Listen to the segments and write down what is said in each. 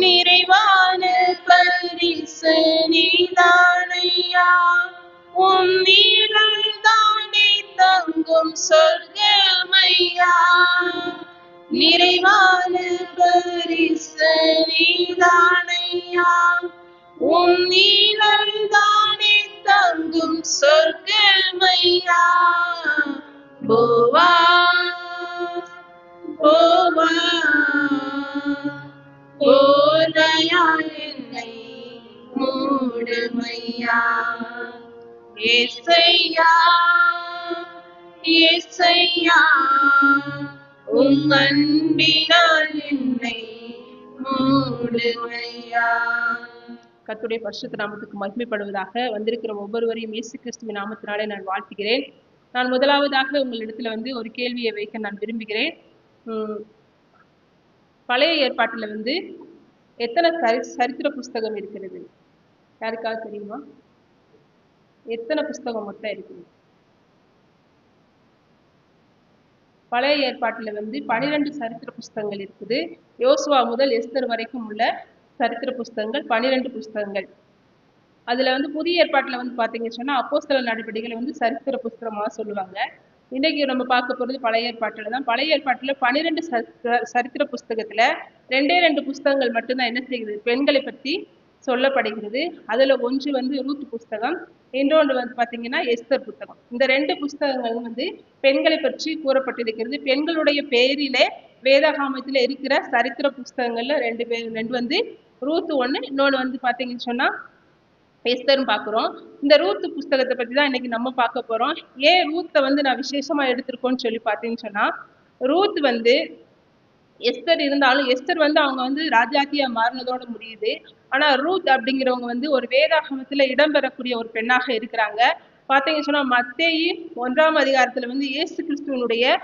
நிறைவான பரிசு நீதானையா, உன் நீழல் தானே தங்கும் சொர்க்கமையா. நிறைவான பரிசு நீதானையா, உன் நீழல் தானே தங்கும் சொர்க்கமையா. போவா போவா போதையால் என்னை மூடுமையா. ஏசையா ஏசையா, உம் அன்பினால் என்னை மூடுமையா. கர்த்தருடைய பரிசுத்த நாமத்துக்கு மகிமைப்படுவதாக. வந்திருக்கிற ஒவ்வொருவரையும் இயேசு கிறிஸ்துவின் நாமத்தினாலே நான் வாழ்த்துகிறேன். நான் முதலாவதாக உங்களிடத்துல ஒரு கேள்வியை வைக்க நான் விரும்புகிறேன். பழைய ஏற்பாட்டுல எத்தனை சரித்திர புஸ்தகம் இருக்கிறது? யாருக்காவது தெரியுமா? எத்தனை புஸ்தகம் மொத்தம் இருக்குது? பழைய ஏற்பாட்டுல 12 சரித்திர புஸ்தகங்கள் இருக்குது. யோசுவா முதல் எஸ்தர் வரைக்கும் உள்ள சரித்திர புஸ்தகங்கள் 12 புஸ்தகங்கள். அதுல புதிய ஏற்பாட்டுல பாத்தீங்கன்னு சொன்னா அப்போஸ்தலர் நடவடிக்கைகள் சரித்திர புஸ்தகமா சொல்லுவாங்க. இன்னைக்கு நம்ம பார்க்க போறது பழைய ஏற்பாட்டுல தான். பழைய ஏற்பாட்டுல 12 சரித்திர புஸ்தகத்துல 2 புஸ்தகங்கள் மட்டும்தான் என்ன செய்கிறது, பெண்களை பற்றி சொல்லப்படுகிறது. அதுல ஒன்று ரூத் புஸ்தகம், இன்னொன்று பாத்தீங்கன்னா எஸ்தர் புத்தகம். இந்த 2 புஸ்தகங்கள் பெண்களை பற்றி கூறப்பட்டிருக்கிறது. பெண்களுடைய பெயரிலே வேதாகமத்துல இருக்கிற சரித்திர புஸ்தகங்கள்ல ரெண்டு ரூத் ஒண்ணு, இன்னொன்று பாத்தீங்கன்னு சொன்னா எஸ்தர்னு பாக்குறோம். இந்த ரூத் புஸ்தகத்தை பத்தி தான் இன்னைக்கு நம்ம பார்க்க போறோம். ஏன் ரூத்தை நான் விசேஷமா எடுத்திருக்கோன்னு சொல்லி பாத்தீங்கன்னு சொன்னா, ரூத் எஸ்தர் இருந்தாலும் எஸ்தர் அவங்க ராஜாத்தியா மாறினதோட முடியுது. ஆனா ரூத் அப்படிங்கிறவங்க ஒரு வேதாகமத்துல இடம்பெறக்கூடிய ஒரு பெண்ணாக இருக்கிறாங்க. பாத்தீங்கன்னு சொன்னா மத்தேயு 1ஆம் அதிகாரத்துல இயேசு கிறிஸ்துவனுடைய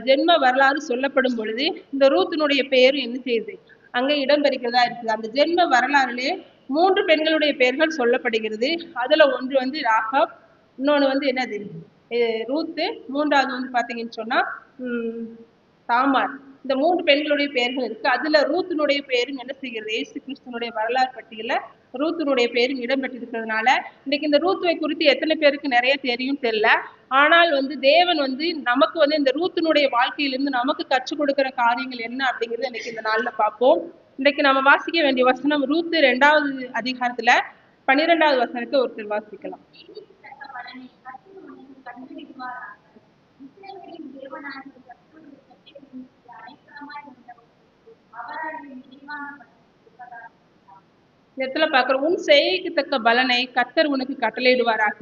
ஜென்ம வரலாறு சொல்லப்படும் பொழுது இந்த ரூத்தினுடைய பெயரும் என்ன செய்யுது, அங்க இடம்பெறுகிறதா இருக்குது. அந்த ஜென்ம வரலாறுலே 3 பெண்களுடைய பெயர்கள் சொல்லப்படுகிறது. அதுல ஒன்று ராகாப், இன்னொன்னு என்னது ரூத்து, மூன்றாவது பாத்தீங்கன்னு சொன்னா தாமார். இந்த 3 பெண்களுடைய பெயர்கள் இருக்கு. அதுல ரூத்தினுடைய பெயரும் என்ன செய்கிறது, இயேசு கிறிஸ்துவனுடைய வரலாறு பட்டியல ரூத்தினுடைய பெயரும் இடம்பெற்றிருக்கிறதுனால இன்னைக்கு இந்த ரூத்துவை குறித்து எத்தனை பேருக்கு நிறைய தெரியும் தெரியல. ஆனால் தேவன் நமக்கு இந்த ரூத்தினுடைய வாழ்க்கையிலிருந்து நமக்கு கற்றுக் கொடுக்கிற காரியங்கள் என்ன அப்படிங்கிறது இன்னைக்கு இந்த நாள்ல பார்ப்போம். இன்னைக்கு நம்ம வாசிக்க வேண்டிய வசனம் ரூத்து 2ஆவது அதிகாரத்துல 12ஆவது வசனத்தை ஒருத்தர் வாசிக்கலாம். இடத்துல பார்க்கிறோம், உன் செய்கைக்கு தக்க பலனை கர்த்தர் உனக்கு கட்டளையிடுவாராக.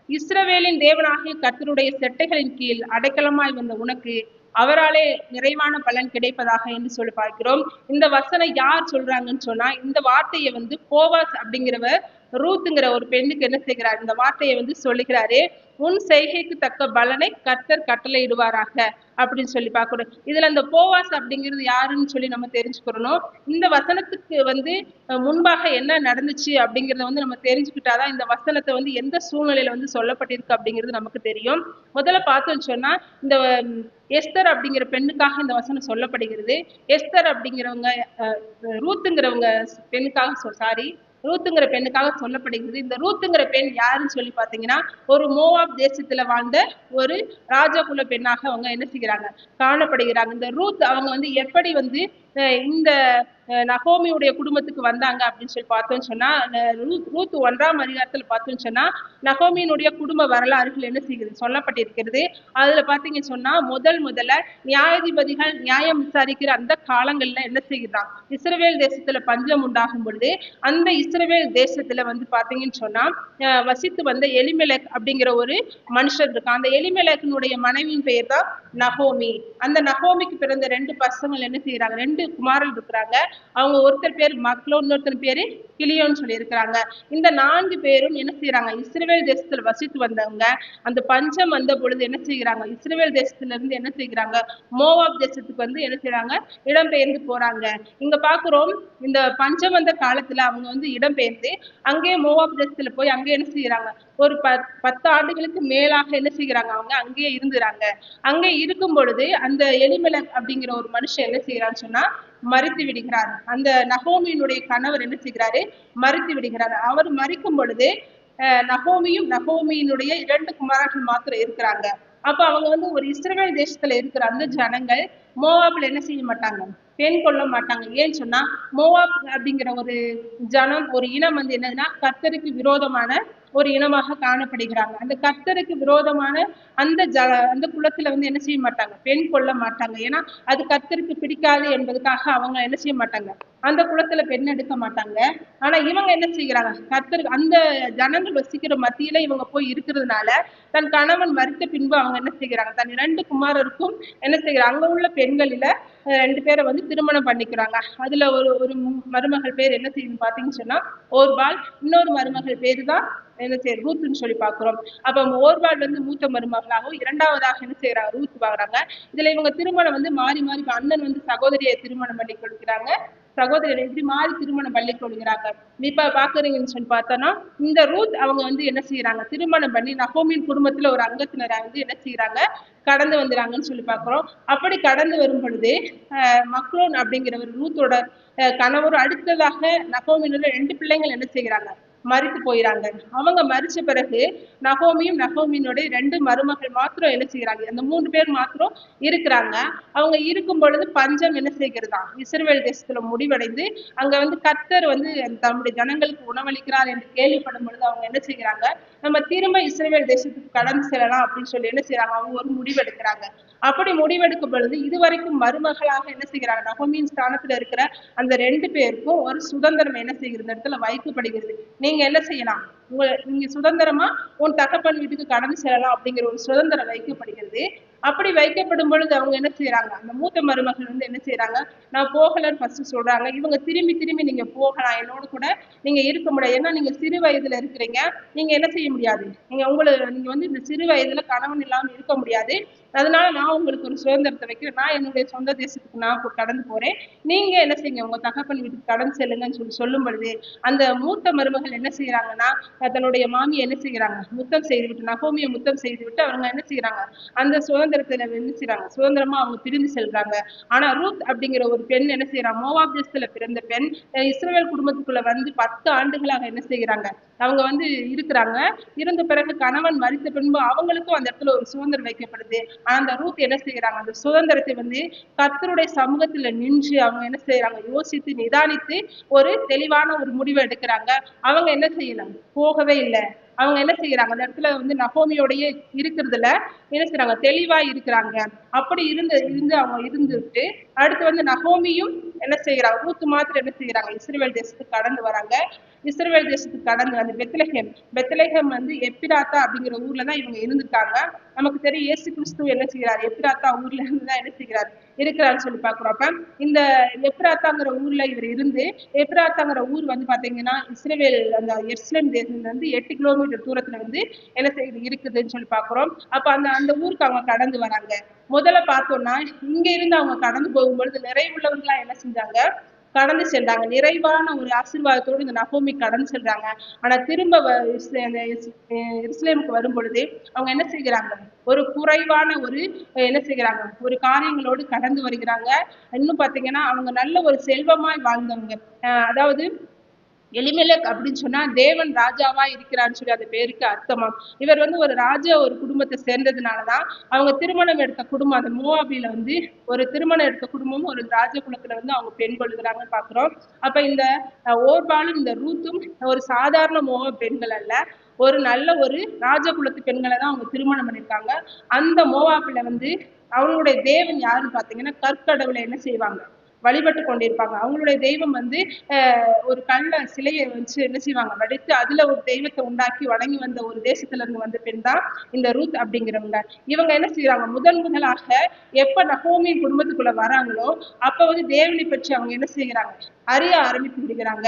இஸ்ரவேலின் தேவனாகிய கர்த்தருடைய செட்டைகளின் கீழ் அடைக்கலமாய் வந்த உனக்கு அவராலே நிறைவான பலன் கிடைப்பதாக என்று சொல்லி பார்க்கிறோம். இந்த வசனம் யார் சொல்றாங்கன்னு சொன்னா, இந்த வார்த்தையை போவாஸ் அப்படிங்கிறவர் ரூத்துங்கிற ஒரு பெண்ணுக்கு என்ன செய்கிறார், இந்த வார்த்தையை சொல்லுகிறாரு. உன் செய்கைக்கு தக்க பலனை கர்த்தர் கட்டளையிடுவாராக அப்படின்னு சொல்லி பார்க்கணும். இதுல இந்த போவாஸ் அப்படிங்கிறது யாருன்னு சொல்லி நம்ம தெரிஞ்சுக்கிறோம். இந்த வசனத்துக்கு முன்பாக என்ன நடந்துச்சு அப்படிங்கிறத நம்ம தெரிஞ்சுக்கிட்டாதான் இந்த வசனத்தை எந்த சூழ்நிலையில சொல்லப்பட்டிருக்கு அப்படிங்கிறது நமக்கு தெரியும். முதல்ல பார்த்தோம்னு சொன்னா, இந்த எஸ்தர் அப்படிங்கிற பெண்ணுக்காக இந்த வசனம் சொல்லப்படுகிறது. எஸ்தர் அப்படிங்கிறவங்க ரூத்துங்கிறவங்க பெண்ணுக்காக சொல்லப்படுகிறது. இந்த ரூத்துங்கிற பெண் யாருன்னு சொல்லி பாத்தீங்கன்னா, ஒரு மோவாப் தேசத்துல வாழ்ந்த ஒரு ராஜகுல பெண்ணாக அவங்க என்ன செய்கிறாங்க, காணப்படுகிறாங்க. இந்த ரூத் அவங்க எப்படி இந்த நகோமியுடைய குடும்பத்துக்கு வந்தாங்க அப்படின்னு சொல்லி பார்த்தோம்னு சொன்னா, ரூத் 1ஆம் அதிகாரத்துல பார்த்தோம்னு சொன்னா நகோமியினுடைய குடும்ப வரலாறுகள் என்ன செய்கிறது சொல்லப்பட்டிருக்கிறது. அதுல பாத்தீங்கன்னு சொன்னா முதல்ல நியாயாதிபதிகள் நியாயம் விசாரிக்கிற அந்த காலங்கள்ல என்ன செய்கிறான், இஸ்ரவேல் தேசத்துல பஞ்சம் உண்டாகும் பொழுது அந்த இஸ்ரவேல் தேசத்துல பாத்தீங்கன்னு சொன்னா வசித்து வந்த எலிமெலக் அப்படிங்கிற ஒரு மனுஷன் இருக்கான். அந்த எலிமெலக்கினுடைய மனைவியின் பெயர் தான் நகோமி. அந்த நகோமிக்கு பிறந்த 2 பசங்கள் என்ன செய்யறாங்க, 2 குமாரர்கள் இருக்கிறாங்க. அவங்க ஒருத்தர் பேர் மக்லோ, இன்னொருத்தர் பேரு கிளியோன்னு சொல்லி இருக்கிறாங்க. இந்த 4 பேரும் என்ன செய்யறாங்க, இஸ்ரவேல் தேசத்துல வசித்து வந்தவங்க. அந்த பஞ்சம் வந்த பொழுது என்ன செய்யறாங்க, இஸ்ரவேல் தேசத்துல இருந்து என்ன செய்யறாங்க, மோவாப் தேசத்துக்கு என்ன செய்யறாங்க, இடம்பெயர்ந்து போறாங்க. இங்க பாக்குறோம், இந்த பஞ்சம் வந்த காலத்துல அவங்க இடம்பெயர்ந்து அங்கே மோவாப் தேசத்துல போய் அங்கே என்ன செய்யறாங்க, ஒரு 10 ஆண்டுகளுக்கு மேலாக என்ன செய்யறாங்க, அவங்க அங்கேயே இருந்துறாங்க. அங்கே இருக்கும் பொழுது அந்த எலிமெலக் அப்படிங்கிற ஒரு மனுஷன் என்ன செய்யறான்னு சொன்னா, மறித்து விடுகிறார். அந்த நகோமியினுடைய கணவர் என்ன செய்கிறாரு, மறித்து விடுகிறார். அவர் மறிக்கும் பொழுது நகோமியும் நகோமியினுடைய 2 குமாரர்கள் மாத்திரம் இருக்கிறாங்க. அப்ப அவங்க வந்து ஒரு இஸ்ரவேல் தேசத்துல இருக்கிற அந்த ஜனங்கள் மோவாப்ல என்ன செய்ய மாட்டாங்க, பெண் கொள்ள மாட்டாங்க. ஏன்னு சொன்னா மோவாப் அப்படிங்கிற ஒரு ஜனம், ஒரு இனம் வந்து என்னதுன்னா கர்த்தருக்கு விரோதமான ஒரு இனமாக காணப்படுகிறாங்க. அந்த கர்த்தருக்கு விரோதமான அந்த குலத்துல வந்து என்ன செய்ய மாட்டாங்க, பெண் கொள்ள மாட்டாங்க. ஏன்னா அது கர்த்தருக்கு பிடிக்காது என்பதுக்காக அவங்க என்ன செய்ய மாட்டாங்க, அந்த குலத்துல பெண் எடுக்க மாட்டாங்க. ஆனா இவங்க என்ன செய்யறாங்க, கர்த்தருக்கு அந்த ஜனங்கள் வசிக்கிற மத்தியில இவங்க போய் இருக்கிறதுனால தன் கணவன் மறித்த பின்பு அவங்க என்ன செய்கிறாங்க, தன் 2 குமாரருக்கும் என்ன செய்யறாங்க, அங்க உள்ள பெண்களில 2 பேரை வந்து திருமணம் பண்ணிக்கிறாங்க. அதுல ஒரு மருமகள் பேர் என்ன செய்யுதுன்னு பாத்தீங்கன்னு சொன்னா ஓர்பால், இன்னொரு மருமகள் பேரு தான் என்ன செய்ய ரூத்துன்னு சொல்லி பாக்குறோம். அப்ப ஓர்பால் வந்து மூத்த மருமகளாகவும், 2வதாக என்ன செய்யறாங்க, ரூத் வாங்குறாங்க. இதுல இவங்க திருமணம் வந்து மாறி மாறி, அண்ணன் வந்து சகோதரியை திருமணம் பண்ணி கொடுக்கிறாங்க, சகோதரர் இப்படி மாறி திருமணம் பண்ணி கொள்கிறாங்க. இப்ப பாக்குறீங்கன்னு சொல்லி பார்த்தோம்னா இந்த ரூத் அவங்க வந்து என்ன செய்யறாங்க, திருமணம் பண்ணி நகோமியின் குடும்பத்துல ஒரு அங்கத்தினரை வந்து என்ன செய்யறாங்க, கடந்து வந்துறாங்கன்னு சொல்லி பாக்குறோம். அப்படி கடந்து வரும் பொழுது மக்லோன் அப்படிங்கிற ஒரு ரூத்தோட கணவர் அடுத்ததாக நகோமியில 2 பிள்ளைங்கள் என்ன செய்யறாங்க, மறித்து போயிறாங்க. அவங்க மறிச்ச பிறகு நகோமியும் நகோமியினுடைய 2 மருமகள் மாத்திரம் என்ன செய்யறாங்க, அந்த 3 பேர் மாத்திரம் இருக்கிறாங்க. அவங்க இருக்கும் பொழுது பஞ்சம் என்ன செய்கிறதா, இஸ்ரவேல் தேசத்துல முடிவடைந்து அங்க வந்து கர்த்தர் வந்து தம்முடைய ஜனங்களுக்கு உணவளிக்கிறார் என்று கேள்விப்படும் பொழுது அவங்க என்ன செய்யறாங்க, நம்ம திரும்ப இஸ்ரவேல் தேசத்துக்கு கடந்து செல்லலாம் அப்படின்னு சொல்லி என்ன செய்யறாங்க, அவங்க ஒரு முடிவெடுக்கிறாங்க. அப்படி முடிவெடுக்கும் பொழுது இதுவரைக்கும் மருமகளாக என்ன செய்கிறாங்க, நகோமியின் ஸ்தானத்துல இருக்கிற அந்த 2 பேருக்கும் ஒரு சுதந்திரம் என்ன செய்கிறது, இடத்துல வைக்கப்படுகிறது. நீங்க என்ன செய்யலாம், நீங்க சுதந்திரமா உன் தகப்பன் வீட்டுக்கு கடந்து செல்லலாம் அப்படிங்கிற ஒரு சுதந்திரம் வைக்கப்படுகிறது. அப்படி வைக்கப்படும் பொழுது அவங்க என்ன செய்யறாங்க, அந்த மூத்த மருமகள் வந்து என்ன செய்யறாங்க, நான் போகலன்னு ஃபர்ஸ்ட் சொல்றாங்க. இவங்க திரும்பி திரும்பி நீங்க போகலாம், என்னோட கூட நீங்க இருக்க முடியாது, ஏன்னா நீங்க சிறு வயதுல இருக்கிறீங்க, நீங்க என்ன செய்ய முடியாது, நீங்க வந்து இந்த சிறு வயதுல கணவன் இல்லாம இருக்க முடியாது, அதனால நான் உங்களுக்கு ஒரு சுதந்திரத்தை வைக்கிறேன், நான் என்னுடைய சொந்த தேசத்துக்கு நான் கடந்து போறேன், நீங்க என்ன செய்யுங்க உங்க தகப்பன் வீட்டுக்கு கடந்து செல்லுங்கன்னு சொல்லி சொல்லும் பொழுது அந்த மூத்த மருமகள் என்ன செய்யறாங்கன்னா தன்னுடைய மாமியை என்ன செய்யறாங்க, முத்தம் செய்து விட்டு, நகோமியை முத்தம் செய்து விட்டு அவங்க என்ன செய்யறாங்க, அந்த சுதந்திரத்துல என்ன செய்யறாங்க, சுதந்திரமா அவங்க பிரிந்து செல்றாங்க. ஆனா ரூத் அப்படிங்கிற ஒரு பெண் என்ன செய்யறாங்க, மோவாப் தேசத்துல பிறந்த பெண் இஸ்ரவேல் குடும்பத்துக்குள்ள வந்து 10 ஆண்டுகளாக என்ன செய்யறாங்க, அவங்க வந்து இருக்கிறாங்க. இருந்த பிறகு கணவன் மறித்த பின்பு அவங்களுக்கும் அந்த இடத்துல ஒரு சுதந்திரம் வைக்கப்படுது. அந்த ரூத் என்ன செய்யறாங்க, அந்த சுதந்திரத்தை வந்து கர்த்தருடைய சமூகத்துல நின்று அவங்க என்ன செய்யறாங்க, யோசித்து நிதானித்து ஒரு தெளிவான ஒரு முடிவை எடுக்கிறாங்க. அவங்க என்ன செய்யலாம், போகவே இல்லை. அவங்க என்ன செய்யறாங்க, அந்த இடத்துல வந்து நகோமியோடைய இருக்கிறதுல என்ன செய்யறாங்க, தெளிவா இருக்கிறாங்க. அப்படி இருந்து அவங்க இருந்துட்டு அடுத்து வந்து நகோமியும் என்ன செய்யறாங்க, ரூத் மாத்திரம் என்ன செய்யறாங்க, இஸ்ரவேல் தேசத்துக்கு கடந்து வராங்க. இஸ்ரவேல் தேசத்துக்கு கடந்து அந்த பெத்லெஹேம் வந்து எப்பிராத்தா அப்படிங்கிற ஊர்ல தான் இவங்க இருந்துட்டாங்க. நமக்கு தெரியும் இயேசு கிறிஸ்து என்ன செய்யறாரு, எப்பிராத்தா ஊர்ல இருந்துதான் என்ன செய்யறாரு இருக்கிறாருன்னு சொல்லி பாக்குறோம். அப்ப இந்த எப்ராத்தாங்கிற ஊர்ல இவர் இருந்து, எப்ராத்தாங்கிற ஊர் வந்து பாத்தீங்கன்னா இஸ்ரவேல் அந்த எருசலேம் தேசத்துல இருந்து 8 கிலோமீட்டர் தூரத்துல வந்து என்ன செய்யுது இருக்குதுன்னு சொல்லி பாக்குறோம். அப்ப அந்த ஊருக்கு அவங்க கடந்து வராங்க. முதல்ல பார்த்தோம்னா இங்க இருந்து அவங்க கடந்து போகும்பொழுது நிறைவுள்ளவர்களா என்ன செஞ்சாங்க, கடந்து சென்றாங்க. நிறைவான ஒரு ஆசீர்வாதத்தோடு இந்த நகோமி கடந்து செல்றாங்க. ஆனா திரும்ப எருசலேமுக்கு வரும் பொழுது அவங்க என்ன செய்கிறாங்க, ஒரு குறைவான ஒரு என்ன செய்கிறாங்க, ஒரு காரியங்களோடு கடந்து வருகிறாங்க. இன்னும் பாத்தீங்கன்னா அவங்க நல்ல ஒரு செல்வமாய் வாழ்ந்தவங்க. அதாவது எலிமெலக் அப்படின்னு சொன்னா தேவன் ராஜாவா இருக்கிறான்னு சொல்லி அந்த பேருக்கு அர்த்தமாம். இவர் வந்து ஒரு குடும்பத்தை சேர்ந்ததுனாலதான் அவங்க திருமணம் எடுத்த குடும்பம், அந்த மோவாபில வந்து ஒரு திருமணம் எடுத்த குடும்பமும் ஒரு ராஜ குலத்துல வந்து அவங்க பெண் கொள்கிறாங்கன்னு பாக்குறோம். அப்ப இந்த ஓர்பாலும் இந்த ரூத்தும் ஒரு சாதாரண மோவாப் பெண்கள் அல்ல, ஒரு நல்ல ஒரு ராஜகுலத்து பெண்களை தான் அவங்க திருமணம் பண்ணிருக்காங்க. அந்த மோவாபில வந்து அவங்களுடைய தேவன் யாருன்னு பாத்தீங்கன்னா கற்கடவுளை என்ன செய்வாங்க, வழிபட்டு கொண்டிருப்பாங்க. அவங்களுடைய தெய்வம் வந்து ஒரு கல்ல சிலையை வச்சு என்ன செய்வாங்க, வடித்து அதுல ஒரு தெய்வத்தை உண்டாக்கி வணங்கி வந்த ஒரு தேசத்துல இருந்து வந்த பெண் தான் இந்த ரூத் அப்படிங்கிறவங்க. இவங்க என்ன செய்யறாங்க, முதலாக எப்ப நகோமியின் குடும்பத்துக்குள்ள வராங்களோ அப்ப வந்து தேவனை பற்றி அவங்க என்ன செய்யறாங்க, அறிய ஆரம்பித்து விடுகிறாங்க.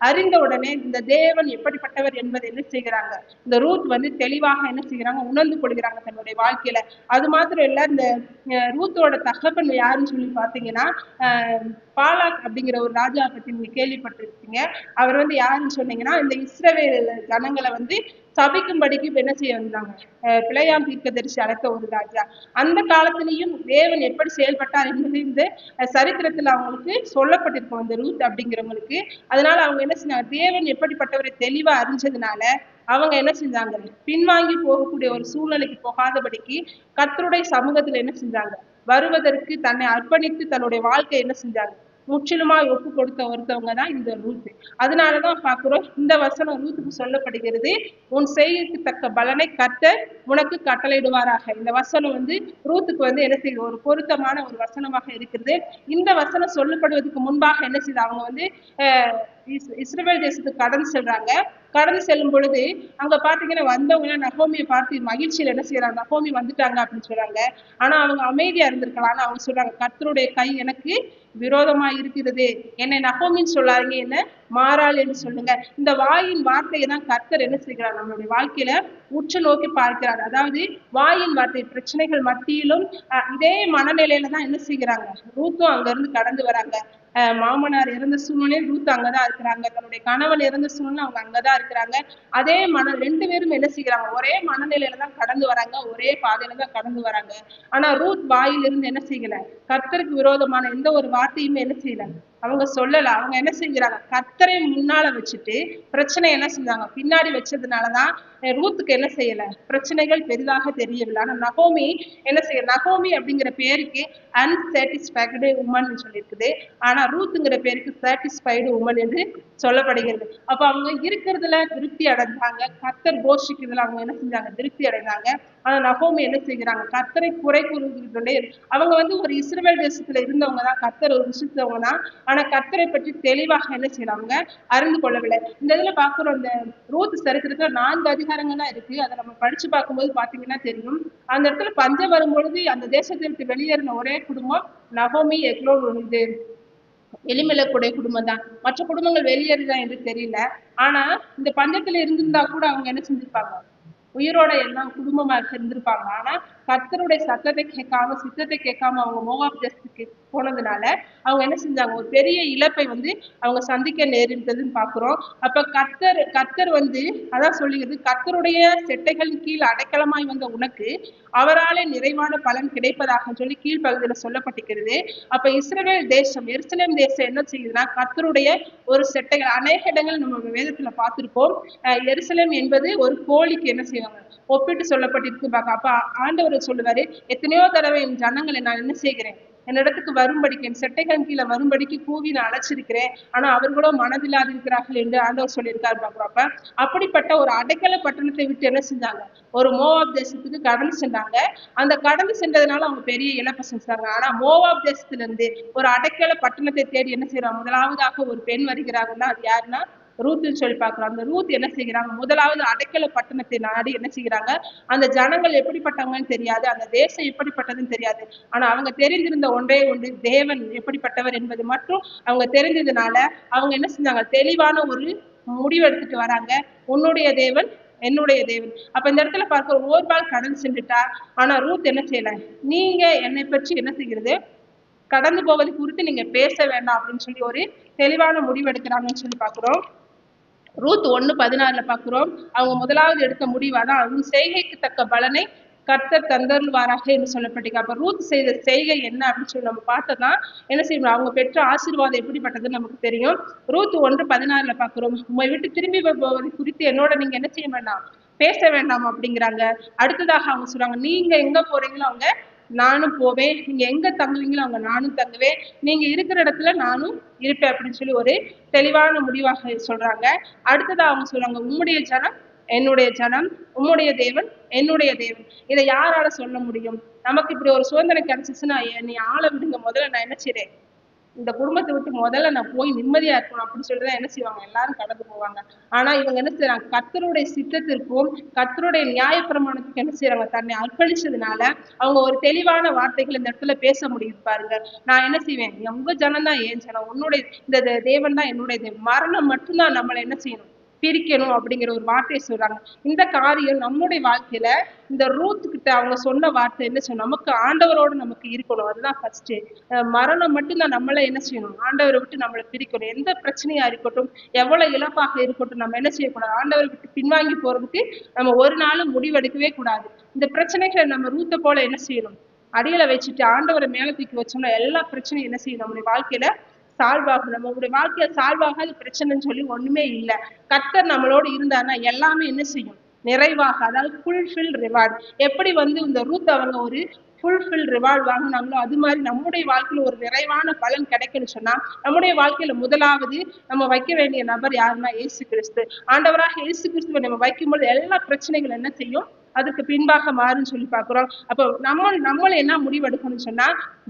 அறிந்த உடனே இந்த தேவன் எப்படிப்பட்டவர் என்பதை என்ன செய்கிறாங்க, இந்த ரூத் வந்து தெளிவாக என்ன செய்யறாங்க, உணர்ந்து கொள்கிறாங்க தன்னுடைய வாழ்க்கையில. அது மாத்திரம் இல்ல, இந்த ரூத்தோட தகப்பன் யாருன்னு சொல்லி பாத்தீங்கன்னா பாலாக் அப்படிங்கிற ஒரு ராஜா பத்தி நீங்க கேள்விப்பட்டிருக்கீங்க. அவர் வந்து யாருன்னு சொன்னீங்கன்னா, இந்த இஸ்ரவேல் ஜனங்களை வந்து சபிக்கும்படிக்கு என்ன செய்ய வந்தாங்க, பிழையாம் தீர்க்கதரிசி அழைத்த ஒரு ராஜா. அந்த காலத்திலையும் தேவன் எப்படி செயல்பட்டார் என்பது இந்த சரித்திரத்துல அவங்களுக்கு சொல்லப்பட்டிருக்கும், அந்த ரூத் அப்படிங்கிறவங்களுக்கு. அதனால அவங்க என்ன செஞ்சாங்க, தேவன் எப்படிப்பட்டவரை தெளிவா அறிஞ்சதுனால அவங்க என்ன செஞ்சாங்க, பின்வாங்கி போகக்கூடிய ஒரு சூழ்நிலைக்கு போகாதபடிக்கு கர்த்தருடைய சமூகத்துல என்ன செஞ்சாங்க, வருவதற்கு தன்னை அர்ப்பணித்து தன்னுடைய வாழ்க்கை என்ன செஞ்சாங்க, முற்றிலுமாய் ஒப்பு கொடுத்த ஒருத்தவங்க தான் இந்த ரூத். அதனாலதான் பாக்குறோம், இந்த வசனம் ரூத்துக்கு சொல்லப்படுகிறது, உன் செய்கைக்கு தக்க பலனை கர்த்தர் உனக்கு கட்டளையிடுவாராக. இந்த வசனம் வந்து ரூத்துக்கு வந்து என்ன செய்யுது, ஒரு பொருத்தமான ஒரு வசனமாக இருக்கிறது. இந்த வசனம் சொல்லப்படுவதற்கு முன்பாக என்ன செய்யுது, அவங்க வந்து இஸ்ரவேல் தேசத்துக்கு கடந்து செல்றாங்க. கடந்து செல்லும் பொழுது அங்க பாத்தீங்கன்னா வந்தவங்க நகோமியை பார்த்து மகிழ்ச்சியில என்ன செய்யறாங்க, நகோமி வந்துட்டாங்க அப்படின்னு சொல்றாங்க. ஆனா அவங்க அமைதியா இருந்திருக்கலாம். ஆனா அவங்க சொல்றாங்க, கர்த்தருடைய கை எனக்கு விரோதமா இருக்கிறது, என்னை நகோமின்னு சொல்லாதீங்க, என்ன மாறாள் என்று சொல்லுங்க. இந்த வாயின் வார்த்தையை தான் கர்த்தர் என்ன செய்கிறார், நம்மளுடைய வாழ்க்கையில உற்று நோக்கி பார்க்கிறார். அதாவது வாயின் வார்த்தை, பிரச்சனைகள் மத்தியிலும் இதே மனநிலையில தான் என்ன செய்கிறாங்க, ரூத்தும் அங்க இருந்து கடந்து வராங்க. மாமனார் இறந்த சூழ்நிலையும் ரூத் அங்கதான் இருக்கிறாங்க, தன்னுடைய கணவன் இறந்த சூழ்நிலை அவங்க அங்கதான் இருக்கிறாங்க. அதே ரெண்டு பேரும் என்ன செய்கிறாங்க, ஒரே மனநிலையில தான் கடந்து வராங்க, ஒரே பாதையில தான் கடந்து வராங்க. ஆனா ரூத் வாயிலிருந்து என்ன செய்யல, கர்த்தருக்கு விரோதமான எந்த ஒரு வார்த்தையுமே என்ன செய்யல, அவங்க சொல்லல. அவங்க என்ன செஞ்சாங்க, கர்த்தரை முன்னால வச்சுட்டு பிரச்சனை என்ன செஞ்சாங்க, பின்னாடி வச்சதுனாலதான் ரூத்துக்கு என்ன செய்யல, பிரச்சனைகள் பெரிதாக தெரியவில்லை. ஆனா நகோமி என்ன செய்ய, நகோமி அப்படிங்கிற பேருக்கு அன்சாட்டிஸ்பைடு உமன் சொல்லியிருக்குது. ஆனா ரூத்துங்கிற பேருக்கு சாட்டிஸ்பைடு உமன் என்று சொல்லப்படுகிறது. அப்ப அவங்க இருக்கிறதுல திருப்தி அடைஞ்சாங்க, கர்த்தர் போஷிக்கிறதுல அவங்க என்ன செஞ்சாங்க, திருப்தி அடைந்தாங்க. ஆனா நகோமி என்ன செய்கிறாங்க, கர்த்தரை குறை கூறிக்கொண்டே. அவங்க வந்து ஒரு இஸ்ரவேல் தேசத்துல இருந்தவங்க தான், கர்த்தர் ருசித்தவங்க தான். ஆனா கர்த்தரை பற்றி தெளிவாக என்ன செய்யறாங்க, அறிந்து கொள்ளவில்லை. இந்த இதுல பாக்குறோம், இந்த ரூத் சரித்திரத்துல 4 அதிகாரங்கள்லாம் இருக்கு. அதை நம்ம படிச்சு பார்க்கும்போது பாத்தீங்கன்னா தெரியும், அந்த இடத்துல பஞ்சம் வரும்பொழுது அந்த தேசத்திற்கு வெளியேறின ஒரே குடும்பம் நகோமி, எக்லோன், இது எலிமெலக்குடைய குடும்பம் தான். மற்ற குடும்பங்கள் வெளியேறுதான் என்று தெரியல. ஆனா இந்த பஞ்சத்துல இருந்திருந்தா கூட அவங்க என்ன செஞ்சிருப்பாங்க, உயிரோட எல்லாம் குடும்பமா இருந்திருப்பாங்க. ஆனா கர்த்தருடைய சத்தத்தை கேட்காம, சித்தத்தை கேட்காம அவங்க மோவாப் தேசத்துக்கு போனதுனால அவங்க என்ன செஞ்சாங்க, ஒரு பெரிய இழப்பை வந்து அவங்க சந்திக்க நேரிட்டதுன்னு பாக்குறோம். அப்ப கர்த்தர் வந்து அதான் சொல்லுகிறது, கர்த்தருடைய செட்டைகளின் கீழ் அடைக்கலமாய் வந்த உனக்கு அவராலே நிறைவான பலன் கிடைப்பதாக சொல்லி கீழ்ப்பகுதியில சொல்லப்பட்டிருக்கிறது. அப்ப இஸ்ரவேல் தேசம், எருசலேம் தேசம் என்ன செய்யுதுன்னா, கர்த்தருடைய ஒரு செட்டைகள். அநேக இடங்கள் நம்ம வேதத்துல பார்த்திருப்போம், எருசலேம் என்பது ஒரு கோழிக்கு என்ன செய்வாங்க, ஒப்பிட்டு சொல்லப்பட்டிருக்கு. அப்ப ஆண்டவர் சொல்லுவாரு, எத்தனையோ தடவை என் ஜனங்களை நான் என்ன செய்கிறேன், என்னிடத்துக்கு வரும்படிக்கு, என் செட்டைகள் கீழே வரும்படிக்கு கூவி நான் அழைச்சிருக்கிறேன், ஆனா அவர்களும் மனதில்லாது இருக்கிறார்கள் என்று ஆண்டவர் சொல்லியிருக்காரு. பாக்குறப்ப அப்படிப்பட்ட ஒரு அடைக்கல பட்டணத்தை விட்டு என்ன செஞ்சாங்க, ஒரு மோவாப் தேசத்துக்கு கடந்து சென்றாங்க. அந்த கடந்து சென்றதுனால அவங்க பெரிய இழப்பை செஞ்சாங்க. ஆனா மோவாப் தேசத்துல இருந்து ஒரு அடைக்கல பட்டணத்தை தேடி என்ன செய்யறாங்க, முதலாவதாக ஒரு பெண் வருகிறாங்கன்னா அது யாருன்னா ரூத்ன்னு சொல்லி பாக்குறோம். அந்த ரூத் என்ன செய்கிறாங்க, முதலாவது அடைக்கல பட்டணத்தை நாடி என்ன செய்கிறாங்க, அந்த ஜனங்கள் எப்படிப்பட்டவங்கன்னு தெரியாது, அந்த தேசம் எப்படிப்பட்டதுன்னு தெரியாது. ஆனா அவங்க தெரிந்திருந்த ஒன்றே ஒன்று, தேவன் எப்படிப்பட்டவர் என்பது மட்டும் அவங்க தெரிஞ்சதுனால அவங்க என்ன செஞ்சாங்க, தெளிவான ஒரு முடிவு எடுத்துட்டு வராங்க, உன்னுடைய தேவன் என்னுடைய தேவன். அப்ப இந்த இடத்துல பார்க்க ஓர்பால் கடந்து சென்றுட்டா. ஆனா ரூத் என்ன செய்யல, நீங்க என்னை பற்றி என்ன செய்கிறது, கடந்து போவது குறித்து நீங்க பேச வேண்டாம் அப்படின்னு சொல்லி ஒரு தெளிவான முடிவு எடுக்கிறாங்கன்னு சொல்லி பாக்குறோம். ரூத் 1:16 பாக்குறோம், அவங்க முதலாவது எடுத்த முடிவாதான், உன் செய்கைக்கு தக்க பலனை கர்த்தர் தந்தருள்வாராக என்று சொல்லப்பட்டிருக்கு. அப்ப ரூத் செய்த செய்கை என்ன அப்படின்னு சொல்லி நம்ம பார்த்தோம்னா என்ன செய்யணும், அவங்க பெற்ற ஆசீர்வாதம் எப்படிப்பட்டதுன்னு நமக்கு தெரியும். ரூத் 1:16 பாக்குறோம், உண்மை விட்டு திரும்பி போவது குறித்து என்னோட நீங்க என்ன செய்ய வேண்டாம், பேச வேண்டாம் அப்படிங்கிறாங்க. அடுத்ததாக அவங்க சொல்றாங்க, நீங்க எங்க போறீங்களோ அவங்க நானும் போவேன், நீங்க எங்க தங்குவீங்களோ அவங்க நானும் தங்குவேன், நீங்க இருக்கிற இடத்துல நானும் இருப்பேன் அப்படின்னு சொல்லி ஒரு தெளிவான முடிவாக சொல்றாங்க. அடுத்ததா அவங்க சொல்றாங்க, உம்முடைய ஜனம் என்னுடைய ஜனம், உம்முடைய தேவன் என்னுடைய தேவன். இதை யாரால சொல்ல முடியும், நமக்கு இப்படி ஒரு சுதந்திரம் கிடைச்சிச்சுன்னா நீ ஆளை விடுங்க, முதல்ல நான் என்ன செய்றேன், இந்த குடும்பத்தை விட்டு முதல்ல நான் போய் நிம்மதியா இருக்கணும் அப்படின்னு சொல்லிதான் என்ன செய்வாங்க, எல்லாரும் கடந்து போவாங்க. ஆனா இவங்க என்ன செய்யறாங்க, கர்த்தருடைய சித்தத்திற்கும் கர்த்தருடைய நியாயப்பிரமாணத்துக்கு என்ன செய்யறாங்க, தன்னை அர்ப்பணிச்சதுனால அவங்க ஒரு தெளிவான வார்த்தைகள் இந்த இடத்துல பேச முடியுது பாருங்க. நான் என்ன செய்வேன், உங்க ஜனம் தான் ஏன் ஜனம், உன்னுடைய இந்த தேவன் தான் என்னுடைய தேவன். மரணம் மட்டும்தான் நம்மளை என்ன செய்யணும், பிரிக்கணும் அப்படிங்கிற ஒரு வார்த்தையை சொல்றாங்க. இந்த காரியம் நம்முடைய வாழ்க்கையில இந்த ரூத் கிட்ட அவங்க சொன்ன வார்த்தை என்ன செய்யணும், நமக்கு ஆண்டவரோடு நமக்கு இருக்கணும். அதுதான் ஃபர்ஸ்ட். மரணம் மட்டும்தான் நம்மள என்ன செய்யணும், ஆண்டவரை விட்டு நம்மளை பிரிக்கணும். எந்த பிரச்சனையா இருக்கட்டும், எவ்வளவு இழப்பாக இருக்கட்டும், நம்ம என்ன செய்யக்கூடாது, ஆண்டவரை விட்டு பின்வாங்கி போறதுக்கு நம்ம ஒரு நாளும் முடிவெடுக்கவே கூடாது. இந்த பிரச்சனைகளை நம்ம ரூத்தை போல என்ன செய்யணும், அடியில வச்சுட்டு ஆண்டவரை மேல தூக்கி வச்சோம்னா எல்லா பிரச்சனையும் என்ன செய்யும், நம்முடைய வாழ்க்கையில சால்வ் ஆகும். நம்மளுடைய வாழ்க்கையில சால்வ் ஆகாத பிரச்சனைன்னு சொல்லி ஒண்ணுமே இல்லை. கர்த்தர் நம்மளோடு இருந்தாருன்னா எல்லாமே என்ன செய்யும், நிறைவாக, அதாவது ஃபுல்ஃபில் ரிவார்ட். எப்படி வந்து இந்த ரூத் அவங்க ஒரு ஃபுல்ஃபில் ரிவார்ட் வாங்கினாங்களோ அது மாதிரி நம்முடைய வாழ்க்கையில ஒரு நிறைவான பலன் கிடைக்கும்னு சொன்னா, நம்முடைய வாழ்க்கையில முதலாவது நம்ம வைக்க வேண்டிய நபர் யாருன்னா இயேசு கிறிஸ்து. ஆண்டவராக இயேசு கிறிஸ்துவை நம்ம வைக்கும்போது எல்லா பிரச்சனைகளும் என்ன செய்யும், அதுக்கு பின்பாக மாறுன்னு சொல்லி பார்க்கிறோம். அப்போ நம்மள என்ன முடிவெடுக்கணும்னு சொன்னா,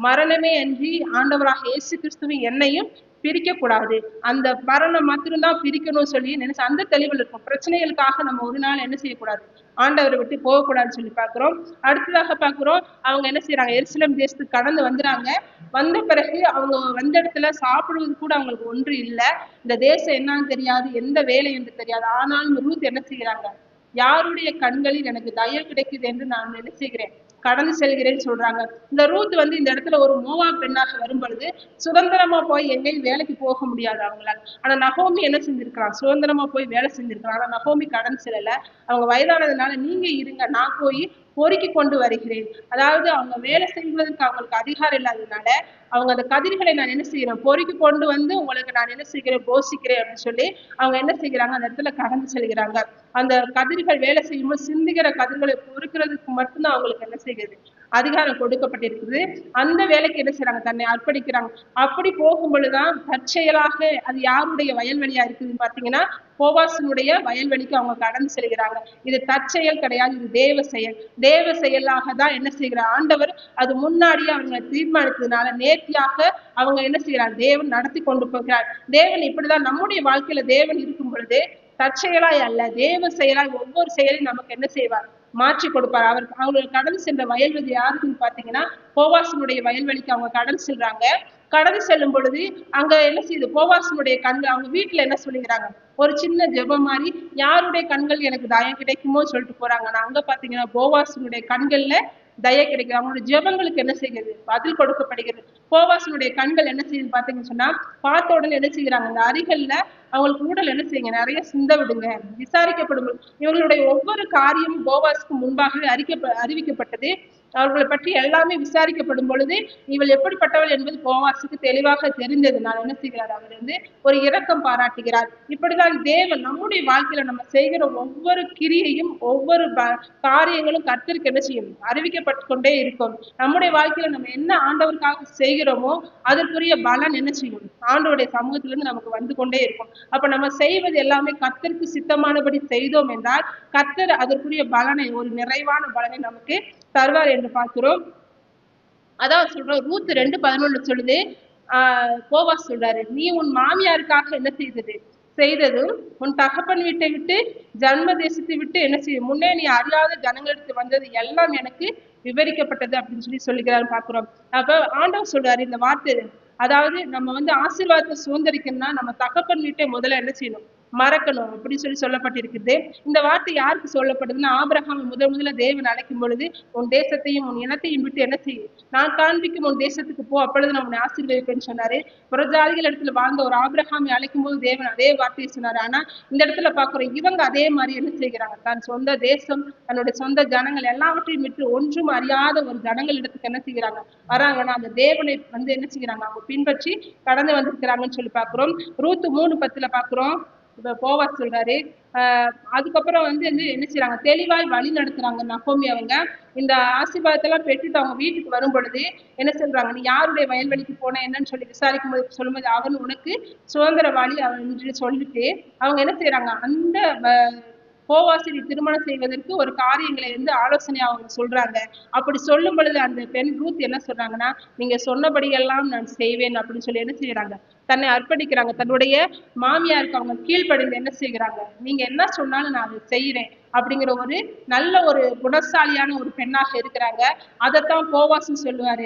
மரணமே அன்றி ஆண்டவராக இயேசு கிறிஸ்துவின் என்னையும் பிரிக்க கூடாது. அந்த மரணம் மாத்திரம்தான் பிரிக்கணும்னு சொல்லி நினைச்சு அந்த தெளிவில் இருக்கும். பிரச்சனைகளுக்காக நம்ம ஒரு நாள் என்ன செய்யக்கூடாது, ஆண்டவரை விட்டு போகக்கூடாதுன்னு சொல்லி பார்க்கிறோம். அடுத்ததாக பார்க்கிறோம், அவங்க என்ன செய்யறாங்க, எருசலேம் தேசத்துக்கு கடந்து வந்துறாங்க. வந்த பிறகு அவங்க வந்த இடத்துல சாப்பிடுவது கூட அவங்களுக்கு ஒன்று இல்லை. இந்த தேசம் என்னன்னு தெரியாது, எந்த வேலை என்று தெரியாது. ஆனாலும் ரூத் என்ன செய்யறாங்க, யாருடைய கண்களில் எனக்கு தயவு கிடைக்குது என்று நான் என்ன செய்கிறேன், கடந்து செல்கிறேன்னு சொல்றாங்க. இந்த ரூத் வந்து இந்த இடத்துல ஒரு மோவா பெண்ணாக வரும் பொழுது சுதந்திரமா போய் எங்கேயும் வேலைக்கு போக முடியாது அவங்களால. ஆனா நகோமி என்ன செஞ்சிருக்கிறான், சுதந்திரமா போய் வேலை செஞ்சிருக்கிறான். ஆனா நகோமி கடந்து செல்லல. அவங்க வயதானதுனால நீங்க இருங்க, நான் போய் பொறுக்கி கொண்டு வருகிறேன். அதாவது அவங்க வேலை செய்வதற்கு அவங்களுக்கு அதிகாரம் இல்லாததுனால அவங்க அந்த கதிர்களை நான் என்ன செய்யறேன், பொறுக்கி கொண்டு வந்து உங்களுக்கு நான் என்ன செய்கிறேன், போஷிக்கிறேன் அப்படின்னு சொல்லி அவங்க என்ன செய்கிறாங்க, அந்த இடத்துல கடந்து செல்கிறாங்க. அந்த கதிர்கள் வேலை செய்யும்போது சிந்துகிற கதிர்களை பொறுக்கிறதுக்கு மட்டும்தான் அவங்களுக்கு என்ன செய்கிறது, அதிகாரம் கொடுக்கப்பட்டிருக்குது. அந்த வேலைக்கு என்ன செய்யறாங்க, தன்னை அர்ப்பணிக்கிறாங்க. அப்படி போகும் பொழுதுதான் தற்செயலாக அது யாருடைய வயல்வெளியா இருக்குதுன்னு பாத்தீங்கன்னா போவாசனுடைய வயல்வெளிக்கு அவங்க கடந்து செல்கிறாங்க. இது தற்செயல் கிடையாது, இது தேவ செயல். தேவ செயலாக தான் என்ன செய்கிறார் ஆண்டவர், அது முன்னாடியே அவங்க தீர்மானித்ததுனால நேர்த்தியாக அவங்க என்ன செய்யறாங்க, தேவன் நடத்தி கொண்டு போகிறார். தேவன் இப்படிதான் நம்முடைய வாழ்க்கையில தேவன் இருக்கும் பொழுது தற்செயலாய் அல்ல, தேவ செயலாய் ஒவ்வொரு செயலையும் நமக்கு என்ன செய்வார், மாற்றி கொடுப்பார். அவங்களுக்கு கடந்து சென்ற வயல்வெளி யாருக்குன்னு பாத்தீங்கன்னா போவாசனுடைய வயல்வெளிக்கு அவங்க கடந்து செல்றாங்க. கடந்து செல்லும் பொழுது அங்க என்ன செய்யுது, போவாசனுடைய கண்கள், அவங்க வீட்டுல என்ன சொல்லிக்கிறாங்க, ஒரு சின்ன ஜெபம் மாதிரி யாருடைய கண்கள் எனக்கு தயம் கிடைக்குமோ சொல்லிட்டு போறாங்க. ஆனா அங்க பாத்தீங்கன்னா போவாசனுடைய கண்கள்ல தயை கிடைக்குது. அவங்களுடைய ஜெபங்களுக்கு என்ன செய்கிறது, பதில் கொடுக்கப்படுகிறது. போவாசனுடைய கண்கள் என்ன செய்யுது பாத்தீங்கன்னு சொன்னா, பார்த்த உடனே என்ன செய்யறாங்க, அந்த அருகல்ல அவங்களுக்கு ஊடல் என்ன செய்யுங்க, நிறைய சிந்த விடுங்க, விசாரிக்கப்படும். இவங்களுடைய ஒவ்வொரு காரியமும் போவாஸுக்கு முன்பாகவே அறிவிக்கப்பட்டது. அவர்களை பற்றி எல்லாமே விசாரிக்கப்படும் பொழுது இவள் எப்படிப்பட்டவள் என்பது போவாஸுக்கு தெளிவாக தெரிந்தது. நான் என்ன செய்கிறார், அவர் வந்து ஒரு இரக்கம் பாராட்டுகிறார். இப்படிதான் தேவன் நம்முடைய வாழ்க்கையில நம்ம செய்கிற ஒவ்வொரு கிரியையும் ஒவ்வொரு காரியங்களும் கர்த்தருக்கு என்ன செய்யும், அறிவிக்கப்பட்டு கொண்டே இருக்கும். நம்முடைய வாழ்க்கையில நம்ம என்ன ஆண்டவருக்காக செய்கிறோமோ அதற்குரிய பலன் என்ன செய்யும், ஆண்டவருடைய சமூகத்திலிருந்து நமக்கு வந்து கொண்டே இருக்கும். அப்ப நம்ம செய்வது எல்லாமே கர்த்தருக்கு சித்தமானபடி செய்தோம் என்றால் கர்த்தர் அதற்குரிய பலனை, ஒரு நிறைவான பலனை நமக்கு தருவார் என்று பார்க்கிறோம். அதான் சொல்றோம், ரூத் 2:11 சொல்லுது, போவாஸ் சொல்றாரு, நீ உன் மாமியாருக்காக என்ன செய்ததும் உன் தகப்பன் வீட்டை விட்டு ஜன்ம தேசத்தை விட்டு என்ன செய்யும், முன்னே நீ அறியாத ஜனங்களுக்கு வந்தது எல்லாம் எனக்கு விவரிக்கப்பட்டது அப்படின்னு சொல்லி சொல்லுகிறாரு பார்க்கிறோம். அப்ப ஆண்டவர் சொல்றாரு இந்த வார்த்தை, அதாவது நம்ம வந்து ஆசீர்வாதத்தை சுதந்திரிக்கணும்னா நம்ம தகப்பன் வீட்டை முதல்ல என்ன செய்யணும், மறக்கணும் அப்படின்னு சொல்லி சொல்லப்பட்டிருக்குது. இந்த வார்த்தை யாருக்கு சொல்லப்படுதுன்னா, ஆபிரகாம் முதல்ல தேவன் அழைக்கும் பொழுது உன் தேசத்தையும் உன் இனத்தையும் விட்டு என்ன செய்யும், நான் காண்பிக்கும் உன் தேசத்துக்கு போ, அப்பொழுது நான் உன்னை ஆசீர்வதிப்பேன்னு சொன்னாரு. புறஜாதிகள் இடத்துல வாழ்ந்த ஒரு ஆபிரகாமை அழைக்கும் போது தேவன் அதே வார்த்தையை சொன்னாரு. ஆனா இந்த இடத்துல பாக்குறோம், இவங்க அதே மாதிரி என்ன செய்கிறாங்க, தன் சொந்த தேசம், தன்னுடைய சொந்த ஜனங்கள் எல்லாவற்றையும் விட்டு ஒன்றும் அறியாத ஒரு ஜனங்கள் இடத்துக்கு என்ன செய்கிறாங்க, வராங்கன்னா அந்த தேவனை வந்து என்ன செய்கிறாங்க, அவங்க பின்பற்றி கடந்து வந்திருக்கிறாங்கன்னு சொல்லி பாக்குறோம். ரூத் 3:10 பாக்குறோம், இப்ப போவாஸ் சொல்றாரு. அதுக்கப்புறம் வந்து என்ன செய்யறாங்க, தெளிவாய் வழி நடத்துறாங்க நகோமி. அவங்க இந்த ஆசீர்வாதத்தெல்லாம் பெற்றுட்டு அவங்க வீட்டுக்கு வரும் பொழுது என்ன சொல்றாங்க, நீ யாருடைய வயல்வெளிக்கு போன என்னன்னு சொல்லி விசாரிக்கும் போது சொல்லும்போது அவன் உனக்கு சுதந்திரவாளி அவன் என்று சொல்லிட்டு அவங்க என்ன செய்யறாங்க, அந்த போவாசி திருமணம் செய்வதற்கு ஒரு காரியங்களை வந்து ஆலோசனை அவங்க சொல்றாங்க. அப்படி சொல்லும் பொழுது அந்த பெண் ரூத் என்ன சொல்றாங்கன்னா, நீங்க சொன்னபடியெல்லாம் நான் செய்வேன் அப்படின்னு சொல்லி என்ன செய்யறாங்க, தன்னை அர்ப்பணிக்கிறாங்க. தன்னுடைய மாமியாருக்கு அவங்க கீழ்ப்படிந்து என்ன செய்கிறாங்க, நீங்க என்ன சொன்னாலும் நான் அதை செய்யறேன் அப்படிங்கிற ஒரு நல்ல ஒரு குணசாலியான ஒரு பெண்ணாக இருக்கிறாங்க. அதைத்தான் போவாசு சொல்லுவாரு.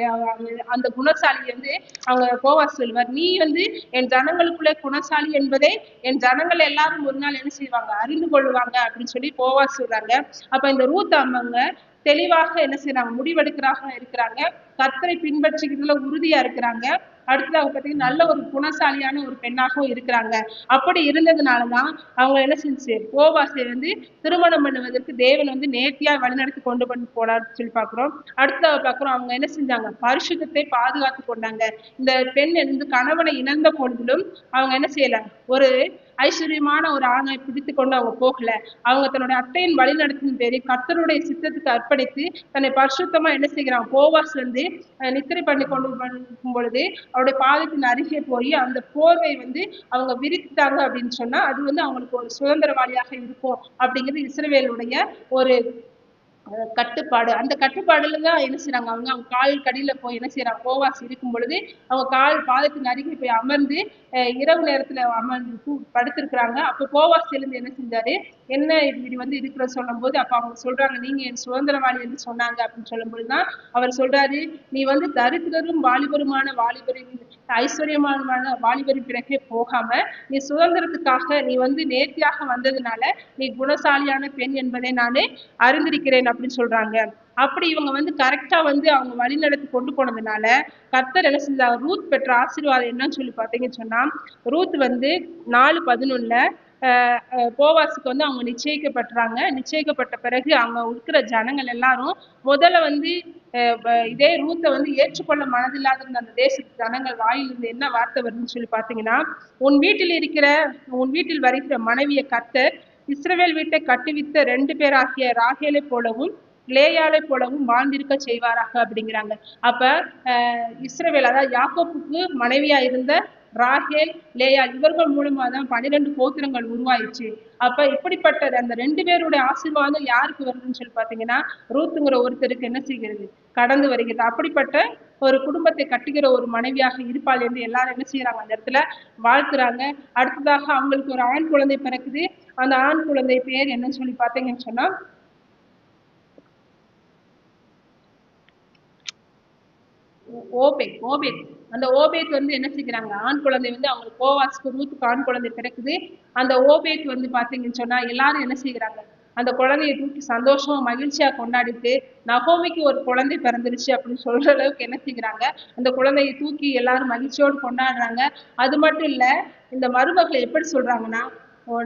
அந்த குணசாலி வந்து அவங்க போவாஸ் சொல்லுவார், நீ வந்து என் ஜனங்களுக்குள்ளே குணசாலி என்பதை என் ஜனங்கள் எல்லாரும் ஒரு நாள் என்ன செய்வாங்க, அறிந்து கொள்வாங்க அப்படின்னு சொல்லி போவாஸ் சொல்றாங்க. அப்ப இந்த ரூத் அம்மங்க தெளிவாக என்ன செய்யறாங்க, முடிவெடுக்கிறாங்க இருக்கிறாங்க. கர்த்தரை பின்பற்றுகிறதுல உறுதியா இருக்கிறாங்க. அடுத்தது அவங்க பார்த்தீங்கன்னா நல்ல ஒரு குணசாலியான ஒரு பெண்ணாகவும் இருக்கிறாங்க. அப்படி இருந்ததுனாலதான் அவங்க என்ன செஞ்சு போவாசை வந்து திருமணம் பண்ணுவதற்கு தேவன் வந்து நேர்த்தியா வழிநடத்தி கொண்டு போனான்னு சொல்லி பாக்குறோம். அடுத்ததாக பாக்குறோம் அவங்க என்ன செஞ்சாங்க, பரிசுத்தத்தை பாதுகாத்து கொண்டாங்க. இந்த பெண் வந்து கணவனை இழந்த பொழுதிலும் அவங்க என்ன செய்யல, ஒரு ஐஸ்வர்யமான ஒரு ஆணை பிடித்து கொண்டு அவங்க போகல. அவங்க தன்னுடைய அத்தையின் வழி நடத்தின் பேரி கர்த்தருடைய சித்தத்துக்கு அர்ப்பணித்து தன்னை பரிசுத்தமா என்ன செய்கிறாங்க, போவாஸ் வந்து நித்திரை பண்ணி கொண்டு இருக்கும் பொழுது அவருடைய பாதத்தின் அருகே போய் அந்த போர்வை வந்து அவங்க விரித்தாங்க அப்படின்னு சொன்னா அது வந்து அவங்களுக்கு ஒரு சுதந்திரவாளியாக இருக்கும் அப்படிங்கிறது இஸ்ரவேலுடைய ஒரு கட்டுப்பாடு. அந்த கட்டுப்பாடுல தான் என்ன செய்யறாங்க, அவங்க அவங்க கால் கடியில போய் என்ன செய்யறாங்க, போவாஸ் இருக்கும் பொழுது அவங்க கால் பாதத்தின் அருகே போய் அமர்ந்து இரவு நேரத்துல அமர்ந்து படுத்திருக்கிறாங்க. அப்ப போவாஸ் எழுந்து என்ன செஞ்சாரு, என்ன இப்படி வந்து இருக்கிற சொல்லும் போது அப்ப அவங்க சொல்றாங்க, நீங்க என் சுதந்திரவாளி என்று சொன்னாங்க அப்படின்னு சொல்லும் பொழுதுதான் அவர் சொல்றாரு, நீ வந்து தரித்திரரும் வாலிபருமான வாலிபரின் ஐஸ்வர்யமான வாலிபரின் பிறகே போகாம நீ சுதந்திரத்துக்காக நீ வந்து நேர்த்தியாக வந்ததுனால நீ குணசாலியான பெண் என்பதை நானே அறிந்திருக்கிறேன் அப்படின்னு சொல்றாங்க. அப்படி இவங்க வந்து கரெக்டா வந்து அவங்க வழி நடத்தி கொண்டு போனதுனால கர்த்தர் என்ன செஞ்சாங்க, ரூத் பெற்ற ஆசீர்வாதம் என்னன்னு சொல்லி பாத்தீங்கன்னு சொன்னா, ரூத் வந்து 4:11 போவாஸுக்கு வந்து அவங்க நிச்சயிக்கப்பட்டுறாங்க. நிச்சயிக்கப்பட்ட பிறகு அவங்க இருக்கிற ஜனங்கள் எல்லாரும் முதல்ல வந்து இதே ரூத்தை வந்து ஏற்றுக்கொள்ள மனதில்லாத இருந்த அந்த தேசத்து ஜனங்கள் வாயிலிருந்து என்ன வார்த்தை வருதுன்னு சொல்லி பாத்தீங்கன்னா, உன் வீட்டில் வருகிற மனைவியை கர்த்தர் இஸ்ரவேல் வீட்டை கட்டுவித்த 2 பேராகிய ராகேலை போலவும் லேயாலை போலவும் வாழ்ந்திருக்க செய்வாராக அப்படிங்கிறாங்க. அப்ப இஸ்ரவேல் அதாவது யாக்கோப்புக்கு மனைவியா இருந்த ராகேல் லேயா இவர்கள் மூலமா தான் 12 கோத்திரங்கள் உருவாயிடுச்சு. அப்ப இப்படிப்பட்ட அந்த 2 பேருடைய ஆசீர்வாதம் யாருக்கு வருதுன்னு சொல்லி பாத்தீங்கன்னா, ரூத்துங்கிற ஒருத்தருக்கு என்ன செய்கிறது, கடந்து வருகிறது. அப்படிப்பட்ட ஒரு குடும்பத்தை கட்டுகிற ஒரு மனைவியாக இருப்பாள் என்று எல்லாரும் என்ன செய்யறாங்க, அந்த இடத்துல வாழ்த்துறாங்க. அடுத்ததாக அவங்களுக்கு ஒரு ஆண் குழந்தை பிறக்குது. அந்த ஆண் குழந்தை பேர் என்னன்னு சொல்லி பாத்தீங்கன்னு சொன்னா ஓபேத். அந்த ஓபேத் வந்து என்ன செய்கிறாங்க, ஆண் குழந்தை வந்து அவங்களுக்கு போவாஸ்க்கு ரூத்துக்கு ஆண் குழந்தை பிறக்குது. அந்த ஓபேத் வந்து பாத்தீங்கன்னு சொன்னா எல்லாரும் என்ன செய்கிறாங்க, அந்த குழந்தையை தூக்கி சந்தோஷமா மகிழ்ச்சியா கொண்டாடிட்டு நகோமிக்கு ஒரு குழந்தை பிறந்துருச்சு அப்படின்னு சொல்ற அளவுக்கு என்ன செய்கிறாங்க, அந்த குழந்தையை தூக்கி எல்லாரும் மகிழ்ச்சியோடு கொண்டாடுறாங்க. அது மட்டும் இல்ல, இந்த மருமகளை எப்படி சொல்றாங்கன்னா,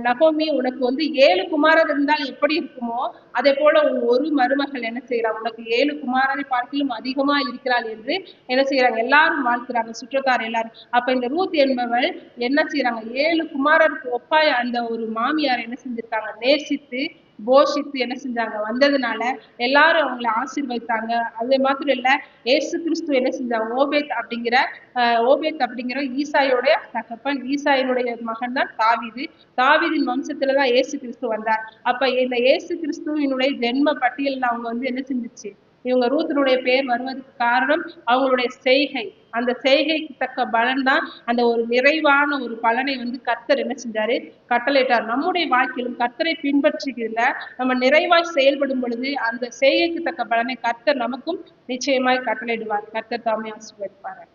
நகோமி உனக்கு வந்து 7 குமாரர் இருந்தால் எப்படி இருக்குமோ அதே போல உன் ஒரு மருமகள் என்ன செய்யறா, உனக்கு 7 குமாரரை பார்க்கிலும் அதிகமா இருக்கிறாள் என்று என்ன செய்யறாங்க, எல்லாரும் வாழ்த்துறாங்க, சுற்றத்தார் எல்லாரும். அப்ப இந்த ரூத் என்பவள் என்ன செய்யறாங்க, 7 குமாரருக்கு ஒப்பாய் அந்த ஒரு மாமியார் என்ன செஞ்சிருக்காங்க, நேசித்து போஷித்து என்ன செஞ்சாங்க வந்ததுனால எல்லாரும் அவங்களை ஆசீர்வதித்தாங்க. அது மாத்திரம் இல்ல, ஏசு கிறிஸ்து என்ன செஞ்சாங்க, ஓபேத் அப்படிங்கிற ஈசாயோடைய தகப்பன், ஈசாயினுடைய மகன் தான் தாவீது. தாவீதின் வம்சத்துலதான் ஏசு கிறிஸ்து வந்தார். அப்ப இந்த ஏசு கிறிஸ்துவினுடைய ஜென்ம பட்டியல் அவங்க வந்து என்ன செஞ்சிச்சு, இவங்க ரூத்தினுடைய பெயர் வருவதற்கு காரணம் அவங்களுடைய செய்கை. அந்த செய்கைக்கு தக்க பலன் தான் அந்த ஒரு நிறைவான ஒரு பலனை வந்து கர்த்தர் என்ன செஞ்சாரு, கட்டளையிட்டார். நம்முடைய வாழ்க்கையிலும் கர்த்தரை பின்பற்றுகிறதுல நம்ம நிறைவாய் செயல்படும் பொழுது அந்த செய்கைக்கு தக்க பலனை கர்த்தர் நமக்கும் நிச்சயமாய் கட்டளையிடுவார். கர்த்தர் தாமே ஆசீர்வதிப்பார்.